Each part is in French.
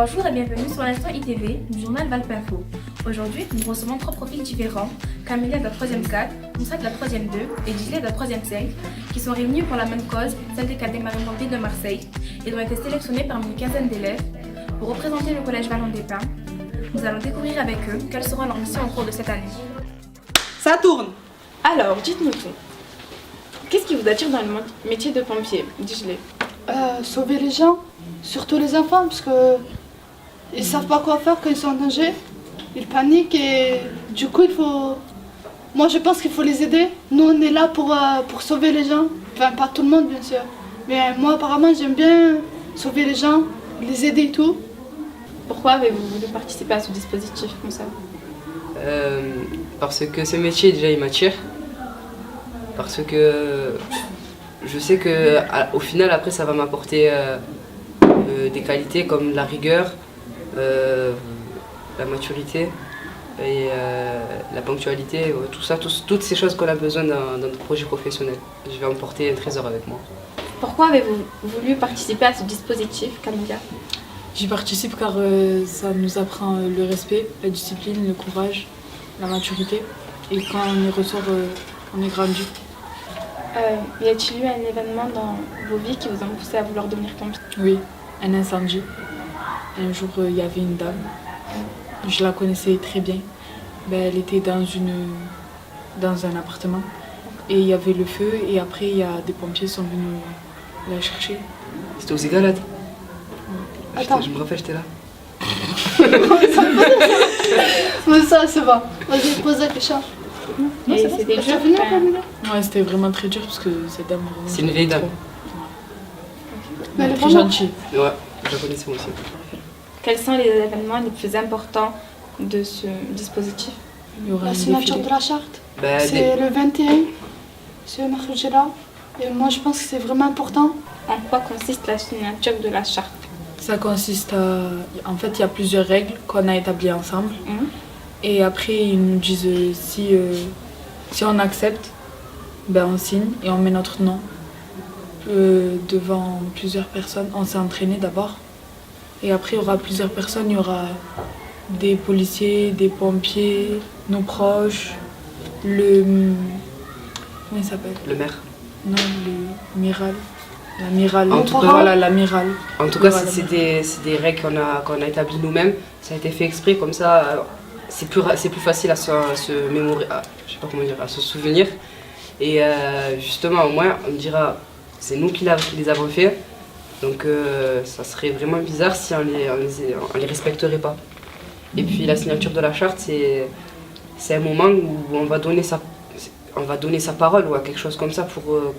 Bonjour et bienvenue sur l'instant ITV du journal Valpinfo. Aujourd'hui, nous recevons 3 profils différents, Camélia de la 3e 4, Moussa de la 3e 2 et Gisley de la 3e 5, qui sont réunis pour la même cause, celle des cadets marine-pompiers de Marseille, et ont été sélectionnés parmi une quinzaine d'élèves pour représenter le collège Vallon des Pins. Nous allons découvrir avec eux quelle sera leur mission au cours de cette année. Ça tourne. Alors, dites-nous tout. Qu'est-ce qui vous attire dans le métier de pompier, Gisley? Sauver les gens, surtout les enfants, parce que ils savent pas quoi faire quand ils sont en danger. Ils paniquent et du coup moi je pense qu'il faut les aider. Nous on est là pour sauver les gens. Enfin pas tout le monde bien sûr. Mais moi apparemment j'aime bien sauver les gens, les aider et tout. Pourquoi avez-vous voulu participer à ce dispositif comme ça? Parce que ce métier déjà il m'attire. Parce que je sais que au final après ça va m'apporter des qualités comme la rigueur, la maturité et la ponctualité, tout ça, toutes ces choses qu'on a besoin dans notre projet professionnel. Je vais emporter un trésor avec moi. Pourquoi avez-vous voulu participer à ce dispositif, Camélia? J'y participe car ça nous apprend le respect, la discipline, le courage, la maturité. Et quand on y ressort, on est grandi. Y a-t-il eu un événement dans vos vies qui vous ont poussé à vouloir devenir pompier? Oui, un incendie. Un jour, il y avait une dame. Je la connaissais très bien. Elle était dans un appartement. Et il y avait le feu. Et après, il y a des pompiers qui sont venus la chercher. C'était aux Égalades. Attends. Je me rappelle, j'étais là. Mais ça c'est bon. Vas-y pose la question. Et c'était dur. Ouais, c'était vraiment très dur parce que cette dame... C'est une vieille dame. Mais elle est Très vraiment gentille. Ouais, je la connaissais moi aussi. Quels sont les événements les plus importants de ce dispositif? Il y aura la un signature défilé. de la charte. Bah, C'est le 21, ce mercredi là. Et moi je pense que c'est vraiment important. En quoi consiste la signature de la charte? Ça consiste à... En fait, il y a plusieurs règles qu'on a établies ensemble. Et après, ils nous disent si on accepte, on signe et on met notre nom devant plusieurs personnes. On s'est entraîné d'abord. Et après, il y aura plusieurs personnes. Il y aura des policiers, des pompiers, nos proches, comment il s'appelle? le maire. Non, l'amiral. L'amiral. En tout cas, Voilà, l'amiral. En tout cas, Voilà. c'est des règles qu'on a établies nous-mêmes. Ça a été fait exprès, comme ça, c'est plus facile à se mémoriser, je sais pas comment dire, à se souvenir. Et justement, au moins, on dira, c'est nous qui les avons fait. Donc, ça serait vraiment bizarre si on les respecterait pas. Et puis, la signature de la charte, c'est un moment où on va donner sa parole ou à quelque chose comme ça pour que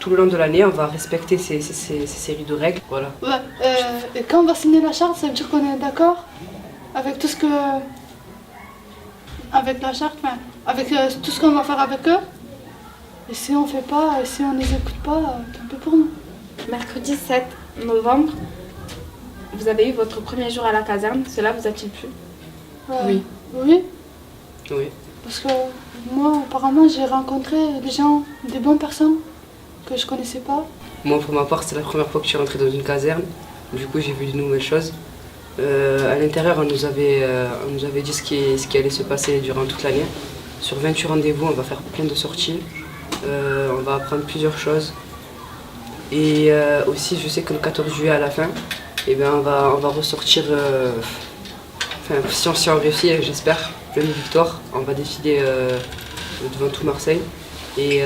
tout le long de l'année, on va respecter ces séries de règles. Voilà. Ouais, et quand on va signer la charte, ça veut dire qu'on est d'accord avec tout ce que... Avec la charte, avec tout ce qu'on va faire avec eux. Et si on fait pas, si on les écoute pas, tant pis pour nous. Mercredi 7 novembre, vous avez eu votre premier jour à la caserne. Cela vous a-t-il plu? Oui. Oui, Oui. parce que moi, apparemment, j'ai rencontré des gens, des bonnes personnes que je connaissais pas. Moi, pour ma part, c'est la première fois que je suis rentrée dans une caserne. Du coup, j'ai vu de nouvelles choses. À l'intérieur, on nous avait dit ce qui allait se passer durant toute l'année. Sur 28 rendez-vous, on va faire plein de sorties. On va apprendre plusieurs choses. Et aussi, je sais que le 14 juillet à la fin, on va ressortir, si on réussit, j'espère, plein de victoires. On va défiler devant tout Marseille. Et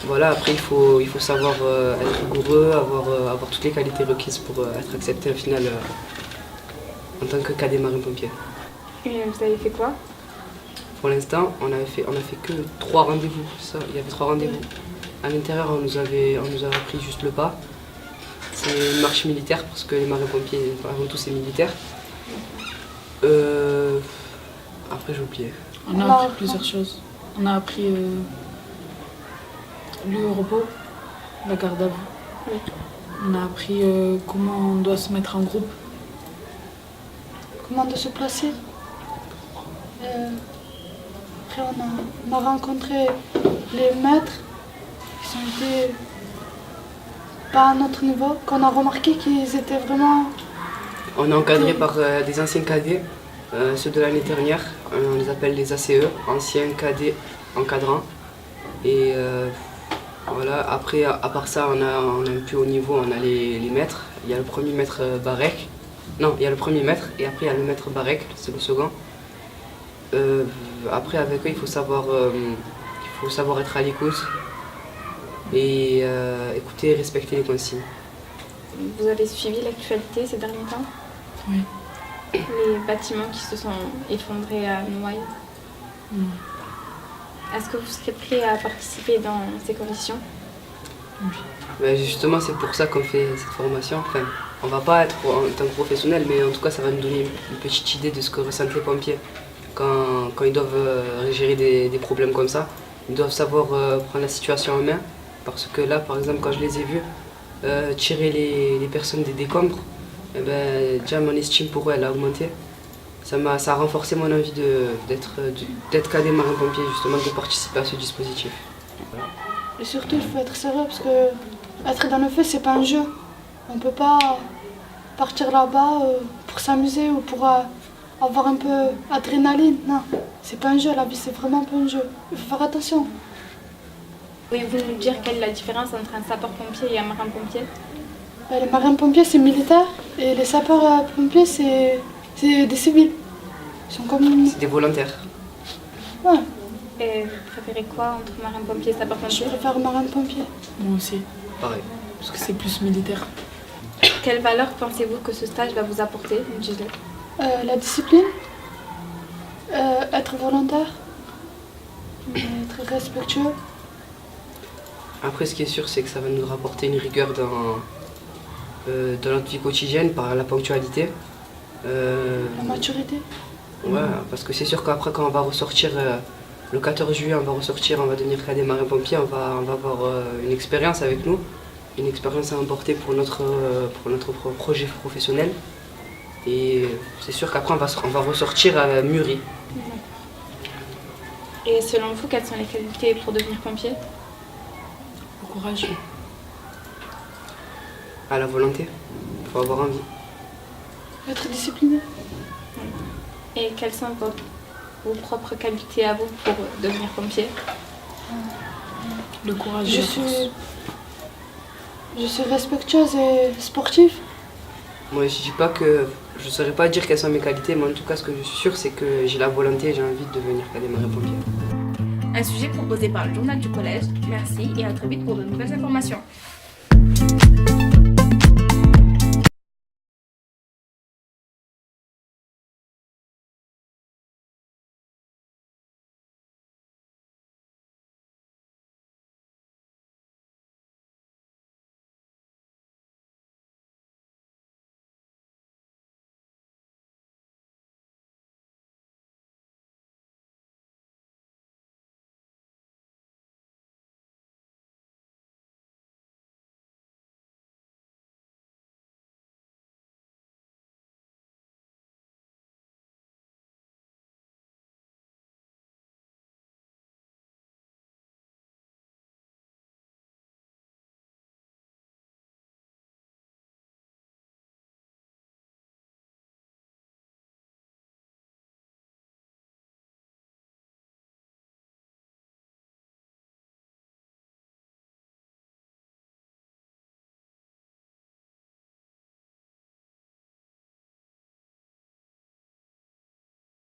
voilà, après il faut savoir être rigoureux, avoir toutes les qualités requises pour être accepté au final en tant que cadet marin-pompier. Et vous avez fait quoi? Pour l'instant, on a fait que 3 rendez-vous. Il y avait 3 rendez-vous. À l'intérieur, on nous a appris juste le pas. C'est une marche militaire parce que les marins-pompiers, avant tout, c'est militaire. Après, j'ai oublié. On a appris plusieurs choses. On a appris le repos, la garde à vue. Oui. On a appris comment on doit se mettre en groupe. Comment de se placer. Après, on a rencontré les maîtres qui ont été pas à notre niveau, qu'on a remarqué qu'ils étaient vraiment On est encadré par des anciens cadets, ceux de l'année dernière. On les appelle les ACE, anciens cadets encadrants. Et voilà, après, à part ça, on a un plus haut niveau, on a les maîtres. Il y a le premier maître Barek. Non, il y a le premier maître et après il y a le maître Barek, c'est le second. Après, avec eux, il faut savoir être à l'écoute et écouter et respecter les consignes. Vous avez suivi l'actualité ces derniers temps? Oui. Les bâtiments qui se sont effondrés à Noailles. Est-ce que vous serez prêt à participer dans ces conditions? Ben justement, c'est pour ça qu'on fait cette formation. Enfin, on va pas être en tant que professionnel, mais en tout cas, ça va nous donner une petite idée de ce que ressentent les pompiers quand ils doivent gérer des problèmes comme ça. Ils doivent savoir prendre la situation en main. Parce que là, par exemple, quand je les ai vus tirer les personnes des décombres, eh ben, déjà mon estime pour eux, elle a augmenté. Ça a renforcé mon envie d'être cadet marin-pompier, justement, de participer à ce dispositif. Voilà. Et surtout, il faut être sérieux parce que être dans le feu, c'est pas un jeu. On peut pas partir là-bas pour s'amuser ou pour avoir un peu d'adrénaline. Non, c'est pas un jeu, la vie, c'est vraiment pas un jeu. Il faut faire attention. Pouvez-vous nous dire quelle est la différence entre un sapeur-pompier et un marin-pompier? Les marins-pompiers, c'est militaire et les sapeurs-pompiers, c'est des civils. Ils sont comme... C'est des volontaires. Ouais, Et vous préférez quoi entre marin-pompier et je sapeur-pompier? préfère marin-pompier. Moi aussi, Pareil. parce que c'est plus militaire. Quelle valeur pensez-vous que ce stage va vous apporter, Gisèle? La discipline, être volontaire, être respectueux. Après, ce qui est sûr, c'est que ça va nous rapporter une rigueur dans notre vie quotidienne par la ponctualité. La maturité. Ouais, parce que c'est sûr qu'après, quand on va ressortir le 14 juillet, on va devenir cadet marin-pompier, on va avoir une expérience avec nous, une expérience à emporter pour notre projet professionnel. Et c'est sûr qu'après, on va ressortir mûri. Et selon vous, quelles sont les qualités pour devenir pompier? Le courage. À la volonté, il faut avoir envie. Être discipliné. Et quelles sont vos propres qualités à vous pour devenir pompier? Le courage. Je suis respectueuse et sportive. Moi, je dis pas que je ne saurais pas dire quelles sont mes qualités, mais en tout cas, ce que je suis sûr, c'est que j'ai la volonté et j'ai envie de devenir cadet marin-pompier. Un sujet proposé par le journal du collège. Merci et à très vite pour de nouvelles informations.